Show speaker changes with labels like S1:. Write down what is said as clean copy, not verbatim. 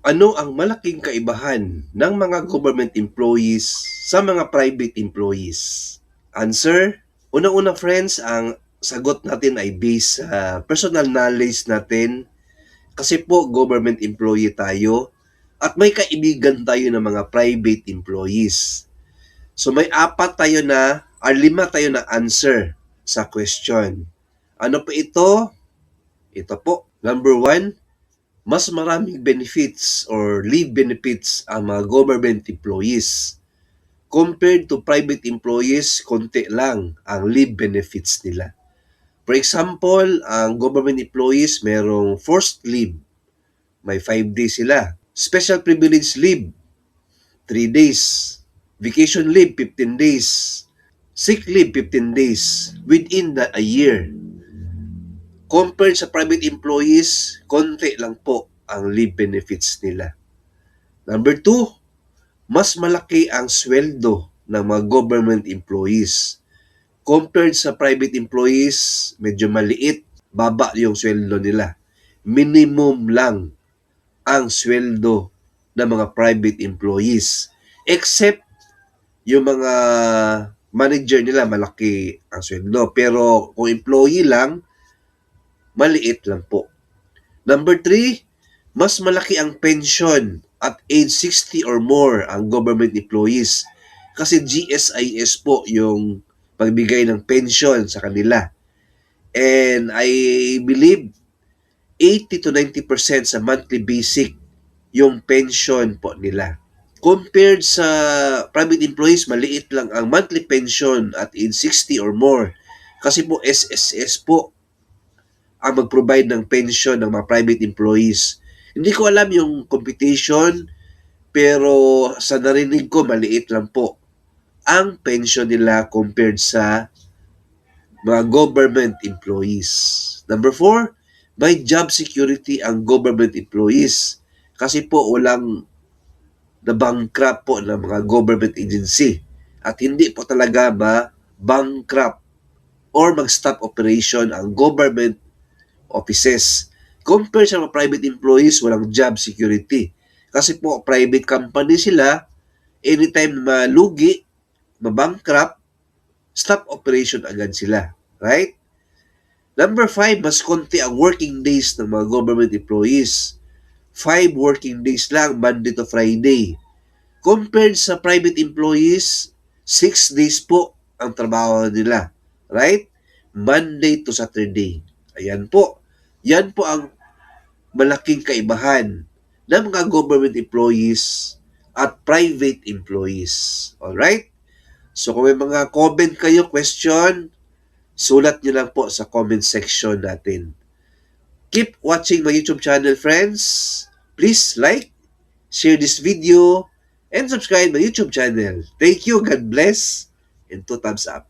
S1: Ano ang malaking kaibahan ng mga government employees sa mga private employees? Answer, unang-una friends, ang sagot natin ay based sa personal knowledge natin kasi po government employee tayo at may kaibigan tayo ng mga private employees. So may apat tayo na or lima tayo na answer sa question. Ano po ito? Ito po. Number one, mas maraming benefits or leave benefits ang mga government employees. Compared to private employees, konti lang ang leave benefits nila. For example, ang government employees merong forced leave, may 5 days sila. Special privilege leave, 3 days. Vacation leave, 15 days. Sick leave, 15 days within a year. Compared sa private employees, konti lang po ang leave benefits nila. Number two, mas malaki ang sweldo ng mga government employees. Compared sa private employees, medyo maliit, baba yung sweldo nila. Minimum lang ang sweldo ng mga private employees. Except yung mga manager nila, malaki ang sweldo. Pero kung employee lang, maliit lang po. Number three, mas malaki ang pension at age 60 or more ang government employees. Kasi GSIS po yung pagbigay ng pension sa kanila. And I believe 80 to 90% sa monthly basic yung pension po nila. Compared sa private employees, maliit lang ang monthly pension at age 60 or more. Kasi po SSS po ang mag-provide ng pension ng mga private employees. Hindi ko alam yung computation, pero sa narinig ko, maliit lang po ang pension nila compared sa mga government employees. Number four, may job security ang government employees. Kasi po walang na-bankrupt po ng mga government agency. At hindi po talaga ma-bankrupt or mag-stop operation ang government offices. Compare sa mga private employees, walang job security. Kasi po, private company sila, anytime malugi, mabankrupt, stop operation agad sila. Right? Number five, mas konti ang working days ng mga government employees. 5 working days lang, Monday to Friday. Compared sa private employees, 6 days po ang trabaho nila. Right? Monday to Saturday. Ayan po. Yan po ang malaking kaibahan ng mga government employees at private employees. Alright? So kung may mga comment kayo, question, sulat nyo lang po sa comment section natin. Keep watching my YouTube channel, friends. Please like, share this video, and subscribe my YouTube channel. Thank you, God bless, and 2 thumbs up.